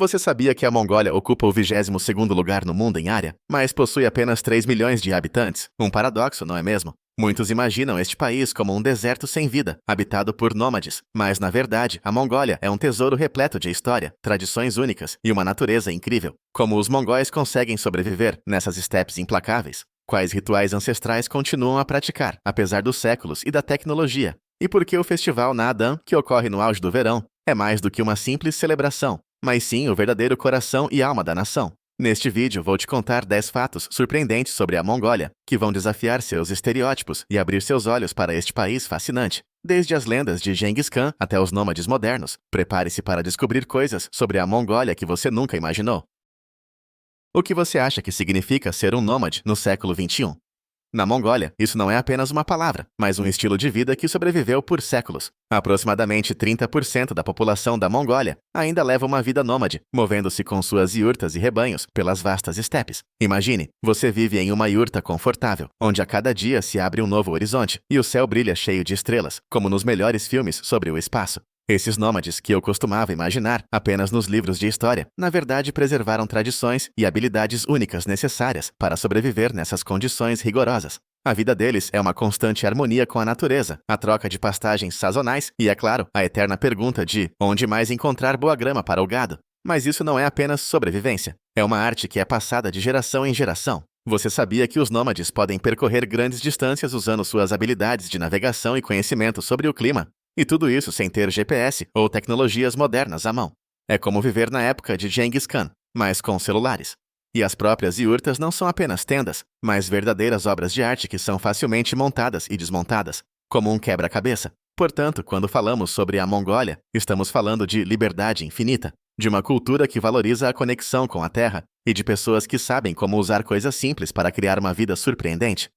Você sabia que a Mongólia ocupa o 22º lugar no mundo em área, mas possui apenas 3 milhões de habitantes? Um paradoxo, não é mesmo? Muitos imaginam este país como um deserto sem vida, habitado por nômades, mas na verdade, a Mongólia é um tesouro repleto de história, tradições únicas e uma natureza incrível. Como os mongóis conseguem sobreviver nessas estepes implacáveis? Quais rituais ancestrais continuam a praticar, apesar dos séculos e da tecnologia? E por que o festival Naadam, que ocorre no auge do verão, é mais do que uma simples celebração, mas sim o verdadeiro coração e alma da nação? Neste vídeo vou te contar 10 fatos surpreendentes sobre a Mongólia, que vão desafiar seus estereótipos e abrir seus olhos para este país fascinante. Desde as lendas de Genghis Khan até os nômades modernos, prepare-se para descobrir coisas sobre a Mongólia que você nunca imaginou. O que você acha que significa ser um nômade no século XXI? Na Mongólia, isso não é apenas uma palavra, mas um estilo de vida que sobreviveu por séculos. Aproximadamente 30% da população da Mongólia ainda leva uma vida nômade, movendo-se com suas iurtas e rebanhos pelas vastas estepes. Imagine, você vive em uma iurta confortável, onde a cada dia se abre um novo horizonte e o céu brilha cheio de estrelas, como nos melhores filmes sobre o espaço. Esses nômades, que eu costumava imaginar apenas nos livros de história, na verdade preservaram tradições e habilidades únicas necessárias para sobreviver nessas condições rigorosas. A vida deles é uma constante harmonia com a natureza, a troca de pastagens sazonais e, é claro, a eterna pergunta de onde mais encontrar boa grama para o gado. Mas isso não é apenas sobrevivência. É uma arte que é passada de geração em geração. Você sabia que os nômades podem percorrer grandes distâncias usando suas habilidades de navegação e conhecimento sobre o clima? E tudo isso sem ter GPS ou tecnologias modernas à mão. É como viver na época de Genghis Khan, mas com celulares. E as próprias iurtas não são apenas tendas, mas verdadeiras obras de arte que são facilmente montadas e desmontadas, como um quebra-cabeça. Portanto, quando falamos sobre a Mongólia, estamos falando de liberdade infinita, de uma cultura que valoriza a conexão com a terra e de pessoas que sabem como usar coisas simples para criar uma vida surpreendente.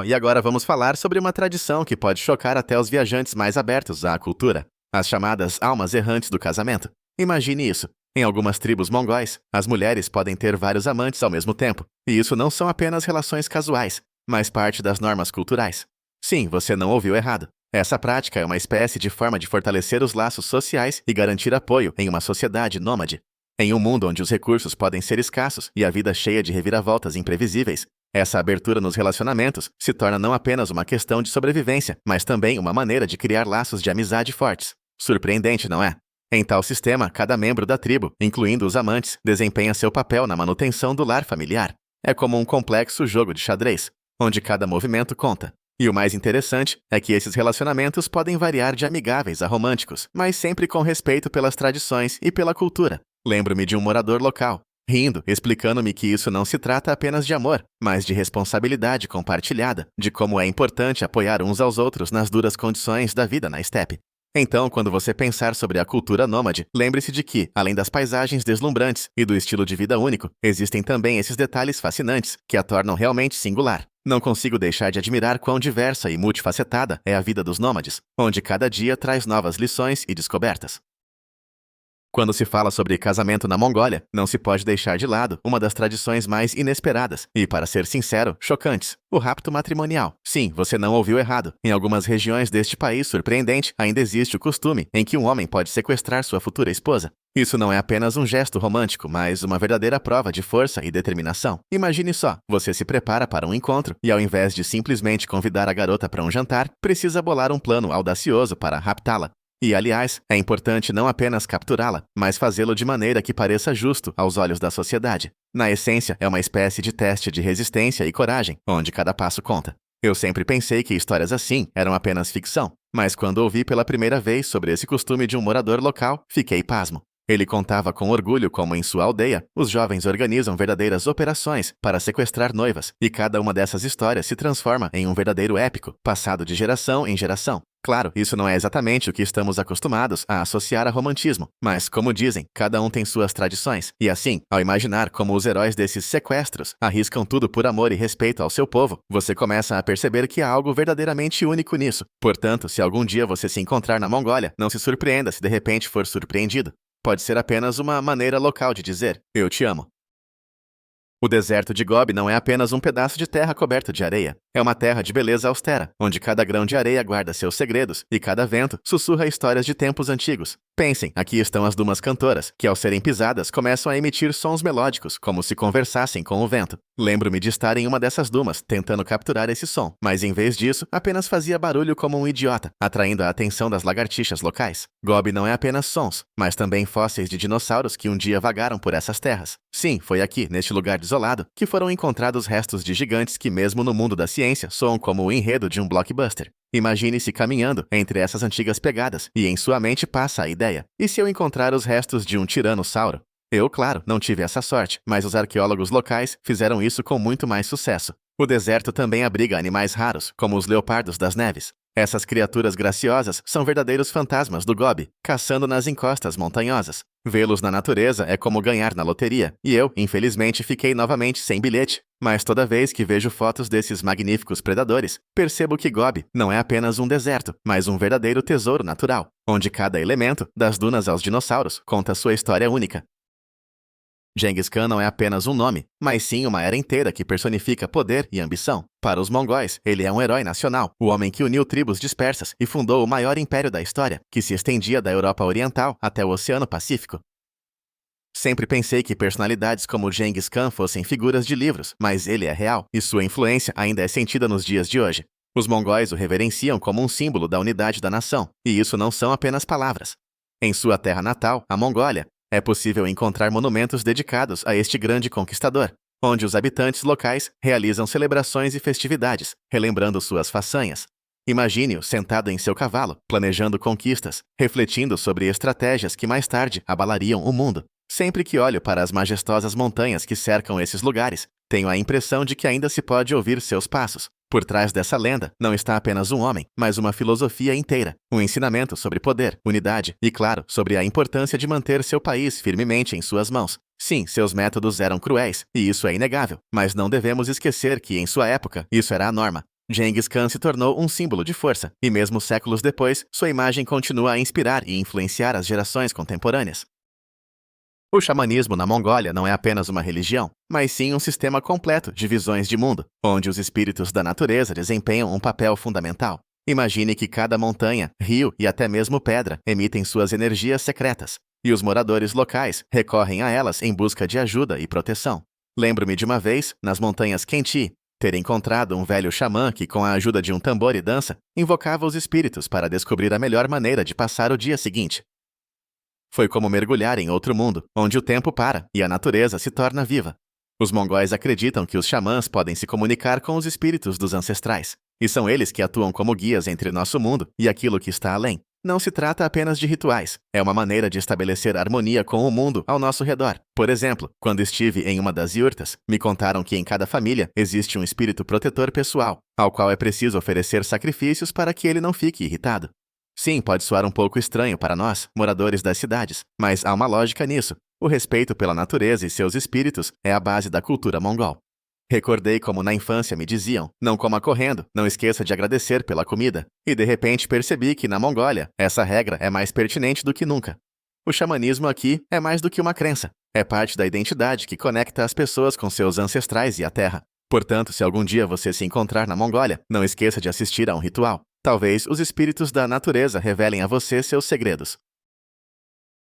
E agora vamos falar sobre uma tradição que pode chocar até os viajantes mais abertos à cultura, as chamadas almas errantes do casamento. Imagine isso. Em algumas tribos mongóis, as mulheres podem ter vários amantes ao mesmo tempo, e isso não são apenas relações casuais, mas parte das normas culturais. Sim, você não ouviu errado. Essa prática é uma espécie de forma de fortalecer os laços sociais e garantir apoio em uma sociedade nômade. Em um mundo onde os recursos podem ser escassos e a vida cheia de reviravoltas imprevisíveis, essa abertura nos relacionamentos se torna não apenas uma questão de sobrevivência, mas também uma maneira de criar laços de amizade fortes. Surpreendente, não é? Em tal sistema, cada membro da tribo, incluindo os amantes, desempenha seu papel na manutenção do lar familiar. É como um complexo jogo de xadrez, onde cada movimento conta. E o mais interessante é que esses relacionamentos podem variar de amigáveis a românticos, mas sempre com respeito pelas tradições e pela cultura. Lembro-me de um morador local, rindo, explicando-me que isso não se trata apenas de amor, mas de responsabilidade compartilhada, de como é importante apoiar uns aos outros nas duras condições da vida na estepe. Então, quando você pensar sobre a cultura nômade, lembre-se de que, além das paisagens deslumbrantes e do estilo de vida único, existem também esses detalhes fascinantes que a tornam realmente singular. Não consigo deixar de admirar quão diversa e multifacetada é a vida dos nômades, onde cada dia traz novas lições e descobertas. Quando se fala sobre casamento na Mongólia, não se pode deixar de lado uma das tradições mais inesperadas e, para ser sincero, chocantes: o rapto matrimonial. Sim, você não ouviu errado. Em algumas regiões deste país surpreendente, ainda existe o costume em que um homem pode sequestrar sua futura esposa. Isso não é apenas um gesto romântico, mas uma verdadeira prova de força e determinação. Imagine só, você se prepara para um encontro e, ao invés de simplesmente convidar a garota para um jantar, precisa bolar um plano audacioso para raptá-la. E, aliás, é importante não apenas capturá-la, mas fazê-lo de maneira que pareça justo aos olhos da sociedade. Na essência, é uma espécie de teste de resistência e coragem, onde cada passo conta. Eu sempre pensei que histórias assim eram apenas ficção, mas quando ouvi pela primeira vez sobre esse costume de um morador local, fiquei pasmo. Ele contava com orgulho como em sua aldeia, os jovens organizam verdadeiras operações para sequestrar noivas, e cada uma dessas histórias se transforma em um verdadeiro épico, passado de geração em geração. Claro, isso não é exatamente o que estamos acostumados a associar a romantismo, mas, como dizem, cada um tem suas tradições, e assim, ao imaginar como os heróis desses sequestros arriscam tudo por amor e respeito ao seu povo, você começa a perceber que há algo verdadeiramente único nisso. Portanto, se algum dia você se encontrar na Mongólia, não se surpreenda se de repente for surpreendido. Pode ser apenas uma maneira local de dizer "eu te amo". O deserto de Gobi não é apenas um pedaço de terra coberto de areia. É uma terra de beleza austera, onde cada grão de areia guarda seus segredos e cada vento sussurra histórias de tempos antigos. Pensem, aqui estão as dumas cantoras, que ao serem pisadas começam a emitir sons melódicos, como se conversassem com o vento. Lembro-me de estar em uma dessas dumas, tentando capturar esse som, mas em vez disso, apenas fazia barulho como um idiota, atraindo a atenção das lagartixas locais. Gobi não é apenas sons, mas também fósseis de dinossauros que um dia vagaram por essas terras. Sim, foi aqui, neste lugar desolado, que foram encontrados restos de gigantes que mesmo no mundo da ciência soam como o enredo de um blockbuster. Imagine-se caminhando entre essas antigas pegadas e em sua mente passa a ideia: e se eu encontrar os restos de um tiranossauro? Eu, claro, não tive essa sorte, mas os arqueólogos locais fizeram isso com muito mais sucesso. O deserto também abriga animais raros, como os leopardos das neves. Essas criaturas graciosas são verdadeiros fantasmas do Gobi, caçando nas encostas montanhosas. Vê-los na natureza é como ganhar na loteria, e eu, infelizmente, fiquei novamente sem bilhete. Mas toda vez que vejo fotos desses magníficos predadores, percebo que Gobi não é apenas um deserto, mas um verdadeiro tesouro natural, onde cada elemento, das dunas aos dinossauros, conta sua história única. Genghis Khan não é apenas um nome, mas sim uma era inteira que personifica poder e ambição. Para os mongóis, ele é um herói nacional, o homem que uniu tribos dispersas e fundou o maior império da história, que se estendia da Europa Oriental até o Oceano Pacífico. Sempre pensei que personalidades como Genghis Khan fossem figuras de livros, mas ele é real, e sua influência ainda é sentida nos dias de hoje. Os mongóis o reverenciam como um símbolo da unidade da nação, e isso não são apenas palavras. Em sua terra natal, a Mongólia, é possível encontrar monumentos dedicados a este grande conquistador, onde os habitantes locais realizam celebrações e festividades, relembrando suas façanhas. Imagine-o sentado em seu cavalo, planejando conquistas, refletindo sobre estratégias que mais tarde abalariam o mundo. Sempre que olho para as majestosas montanhas que cercam esses lugares, tenho a impressão de que ainda se pode ouvir seus passos. Por trás dessa lenda não está apenas um homem, mas uma filosofia inteira, um ensinamento sobre poder, unidade e, claro, sobre a importância de manter seu país firmemente em suas mãos. Sim, seus métodos eram cruéis, e isso é inegável, mas não devemos esquecer que, em sua época, isso era a norma. Genghis Khan se tornou um símbolo de força, e mesmo séculos depois, sua imagem continua a inspirar e influenciar as gerações contemporâneas. O xamanismo na Mongólia não é apenas uma religião, mas sim um sistema completo de visões de mundo, onde os espíritos da natureza desempenham um papel fundamental. Imagine que cada montanha, rio e até mesmo pedra emitem suas energias secretas, e os moradores locais recorrem a elas em busca de ajuda e proteção. Lembro-me de uma vez, nas montanhas Khenti, ter encontrado um velho xamã que, com a ajuda de um tambor e dança, invocava os espíritos para descobrir a melhor maneira de passar o dia seguinte. Foi como mergulhar em outro mundo, onde o tempo para e a natureza se torna viva. Os mongóis acreditam que os xamãs podem se comunicar com os espíritos dos ancestrais, e são eles que atuam como guias entre nosso mundo e aquilo que está além. Não se trata apenas de rituais, é uma maneira de estabelecer harmonia com o mundo ao nosso redor. Por exemplo, quando estive em uma das yurtas, me contaram que em cada família existe um espírito protetor pessoal, ao qual é preciso oferecer sacrifícios para que ele não fique irritado. Sim, pode soar um pouco estranho para nós, moradores das cidades, mas há uma lógica nisso. O respeito pela natureza e seus espíritos é a base da cultura mongol. Recordei como na infância me diziam: não coma correndo, não esqueça de agradecer pela comida. E de repente percebi que na Mongólia, essa regra é mais pertinente do que nunca. O xamanismo aqui é mais do que uma crença. É parte da identidade que conecta as pessoas com seus ancestrais e a terra. Portanto, se algum dia você se encontrar na Mongólia, não esqueça de assistir a um ritual. Talvez os espíritos da natureza revelem a você seus segredos.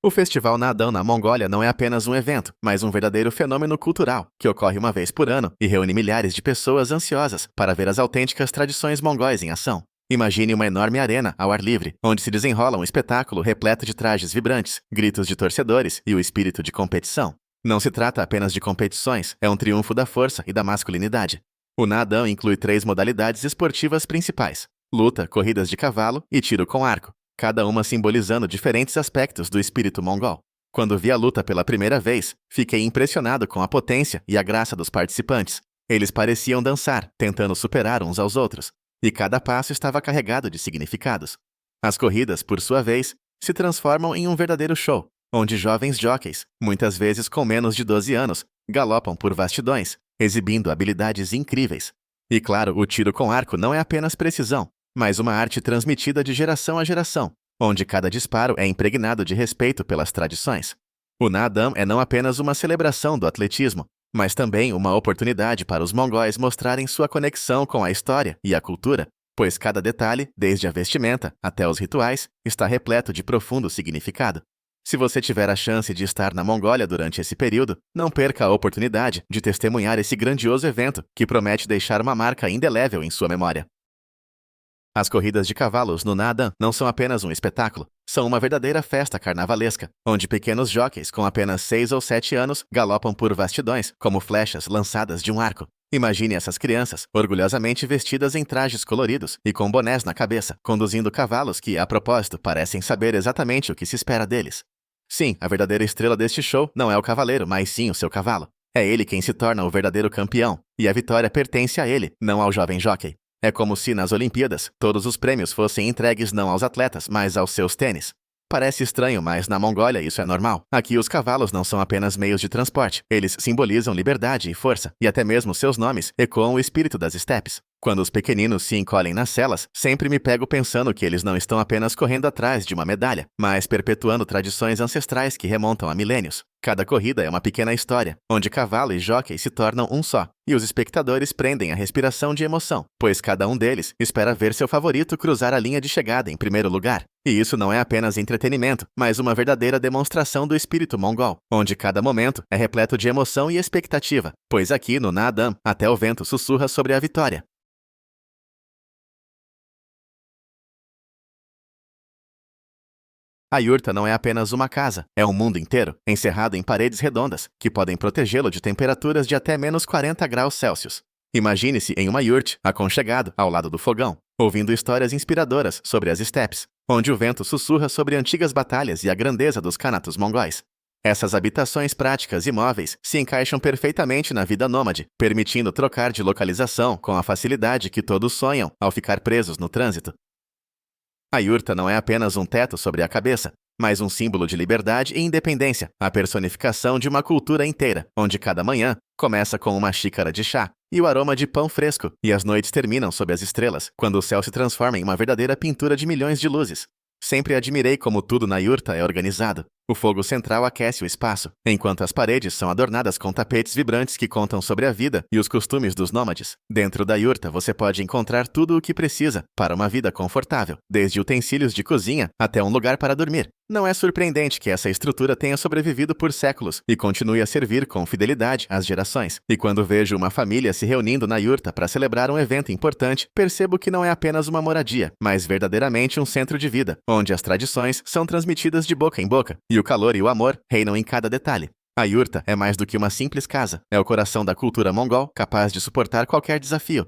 O Festival Naadam na Mongólia não é apenas um evento, mas um verdadeiro fenômeno cultural, que ocorre uma vez por ano e reúne milhares de pessoas ansiosas para ver as autênticas tradições mongóis em ação. Imagine uma enorme arena ao ar livre, onde se desenrola um espetáculo repleto de trajes vibrantes, gritos de torcedores e o espírito de competição. Não se trata apenas de competições, é um triunfo da força e da masculinidade. O Naadam inclui 3 modalidades esportivas principais: luta, corridas de cavalo e tiro com arco, cada uma simbolizando diferentes aspectos do espírito mongol. Quando vi a luta pela primeira vez, fiquei impressionado com a potência e a graça dos participantes. Eles pareciam dançar, tentando superar uns aos outros, e cada passo estava carregado de significados. As corridas, por sua vez, se transformam em um verdadeiro show, onde jovens jockeys, muitas vezes com menos de 12 anos, galopam por vastidões, exibindo habilidades incríveis. E claro, o tiro com arco não é apenas precisão, mas uma arte transmitida de geração a geração, onde cada disparo é impregnado de respeito pelas tradições. O Naadam é não apenas uma celebração do atletismo, mas também uma oportunidade para os mongóis mostrarem sua conexão com a história e a cultura. pois cada detalhe, desde a vestimenta até os rituais, está repleto de profundo significado. Se você tiver a chance de estar na Mongólia durante esse período, não perca a oportunidade de testemunhar esse grandioso evento que promete deixar uma marca indelével em sua memória. As corridas de cavalos no Naadam não são apenas um espetáculo, são uma verdadeira festa carnavalesca, onde pequenos jockeys com apenas 6 ou 7 anos galopam por vastidões como flechas lançadas de um arco. Imagine essas crianças, orgulhosamente vestidas em trajes coloridos e com bonés na cabeça, conduzindo cavalos que, a propósito, parecem saber exatamente o que se espera deles. Sim, a verdadeira estrela deste show não é o cavaleiro, mas sim o seu cavalo. É ele quem se torna o verdadeiro campeão, e a vitória pertence a ele, não ao jovem jockey. É como se, nas Olimpíadas, todos os prêmios fossem entregues não aos atletas, mas aos seus tênis. Parece estranho, mas na Mongólia isso é normal. Aqui os cavalos não são apenas meios de transporte. Eles simbolizam liberdade e força, e até mesmo seus nomes ecoam o espírito das estepes. Quando os pequeninos se encolhem nas celas, sempre me pego pensando que eles não estão apenas correndo atrás de uma medalha, mas perpetuando tradições ancestrais que remontam a milênios. Cada corrida é uma pequena história, onde cavalo e jockey se tornam um só, e os espectadores prendem a respiração de emoção, pois cada um deles espera ver seu favorito cruzar a linha de chegada em primeiro lugar. E isso não é apenas entretenimento, mas uma verdadeira demonstração do espírito mongol, onde cada momento é repleto de emoção e expectativa, pois aqui no Naadam até o vento sussurra sobre a vitória. A yurta não é apenas uma casa, é um mundo inteiro, encerrado em paredes redondas, que podem protegê-lo de temperaturas de até menos 40 graus Celsius. Imagine-se em uma yurte, aconchegado, ao lado do fogão, ouvindo histórias inspiradoras sobre as estepes, onde o vento sussurra sobre antigas batalhas e a grandeza dos Khanatos mongóis. Essas habitações práticas e móveis se encaixam perfeitamente na vida nômade, permitindo trocar de localização com a facilidade que todos sonham ao ficar presos no trânsito. A yurta não é apenas um teto sobre a cabeça, mas um símbolo de liberdade e independência, a personificação de uma cultura inteira, onde cada manhã começa com uma xícara de chá e o aroma de pão fresco, e as noites terminam sob as estrelas, quando o céu se transforma em uma verdadeira pintura de milhões de luzes. Sempre admirei como tudo na yurta é organizado. O fogo central aquece o espaço, enquanto as paredes são adornadas com tapetes vibrantes que contam sobre a vida e os costumes dos nômades. Dentro da yurta você pode encontrar tudo o que precisa para uma vida confortável, desde utensílios de cozinha até um lugar para dormir. Não é surpreendente que essa estrutura tenha sobrevivido por séculos e continue a servir com fidelidade às gerações. E quando vejo uma família se reunindo na yurta para celebrar um evento importante, percebo que não é apenas uma moradia, mas verdadeiramente um centro de vida, onde as tradições são transmitidas de boca em boca, e o calor e o amor reinam em cada detalhe. A yurta é mais do que uma simples casa, é o coração da cultura mongol, capaz de suportar qualquer desafio.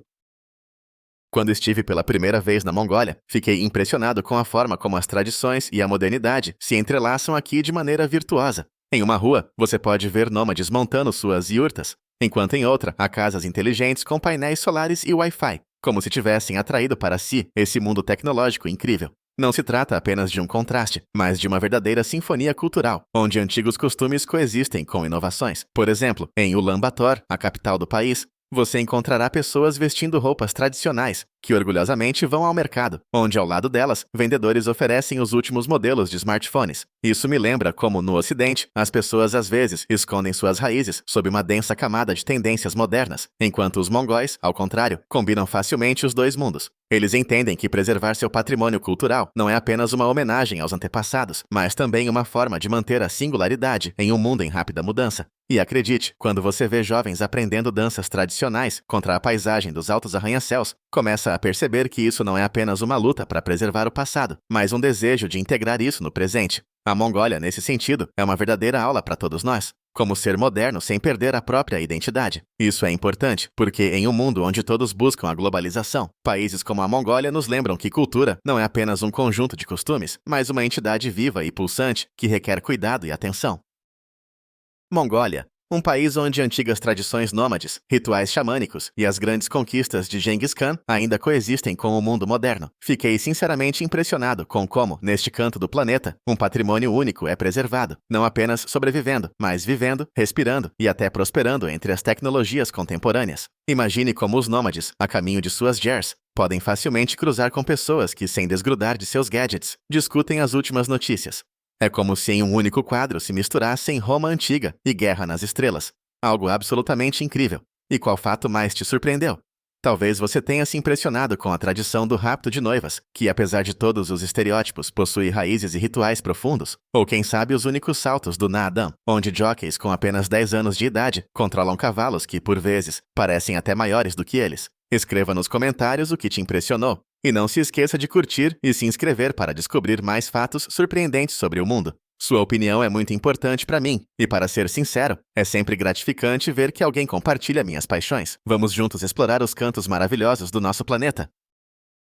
Quando estive pela primeira vez na Mongólia, fiquei impressionado com a forma como as tradições e a modernidade se entrelaçam aqui de maneira virtuosa. Em uma rua, você pode ver nômades montando suas yurtas, enquanto em outra há casas inteligentes com painéis solares e Wi-Fi, como se tivessem atraído para si esse mundo tecnológico incrível. Não se trata apenas de um contraste, mas de uma verdadeira sinfonia cultural, onde antigos costumes coexistem com inovações. Por exemplo, em Ulaanbaatar, a capital do país, você encontrará pessoas vestindo roupas tradicionais, que orgulhosamente vão ao mercado, onde ao lado delas, vendedores oferecem os últimos modelos de smartphones. Isso me lembra como, no Ocidente, as pessoas às vezes escondem suas raízes sob uma densa camada de tendências modernas, enquanto os mongóis, ao contrário, combinam facilmente os dois mundos. Eles entendem que preservar seu patrimônio cultural não é apenas uma homenagem aos antepassados, mas também uma forma de manter a singularidade em um mundo em rápida mudança. E acredite, quando você vê jovens aprendendo danças tradicionais contra a paisagem dos altos arranha-céus, começa a perceber que isso não é apenas uma luta para preservar o passado, mas um desejo de integrar isso no presente. A Mongólia, nesse sentido, é uma verdadeira aula para todos nós. Como ser moderno sem perder a própria identidade. Isso é importante, porque em um mundo onde todos buscam a globalização, países como a Mongólia nos lembram que cultura não é apenas um conjunto de costumes, mas uma entidade viva e pulsante que requer cuidado e atenção. Mongólia, um país onde antigas tradições nômades, rituais xamânicos e as grandes conquistas de Genghis Khan ainda coexistem com o mundo moderno. Fiquei sinceramente impressionado com como, neste canto do planeta, um patrimônio único é preservado, não apenas sobrevivendo, mas vivendo, respirando e até prosperando entre as tecnologias contemporâneas. Imagine como os nômades, a caminho de suas gers, podem facilmente cruzar com pessoas que, sem desgrudar de seus gadgets, discutem as últimas notícias. É como se em um único quadro se misturassem Roma antiga e Guerra nas Estrelas. Algo absolutamente incrível. E qual fato mais te surpreendeu? Talvez você tenha se impressionado com a tradição do rapto de noivas, que apesar de todos os estereótipos, possui raízes e rituais profundos. Ou quem sabe os únicos saltos do Naadam, onde jockeys com apenas 10 anos de idade controlam cavalos que, por vezes, parecem até maiores do que eles. Escreva nos comentários o que te impressionou. E não se esqueça de curtir e se inscrever para descobrir mais fatos surpreendentes sobre o mundo. Sua opinião é muito importante para mim, e para ser sincero, é sempre gratificante ver que alguém compartilha minhas paixões. Vamos juntos explorar os cantos maravilhosos do nosso planeta.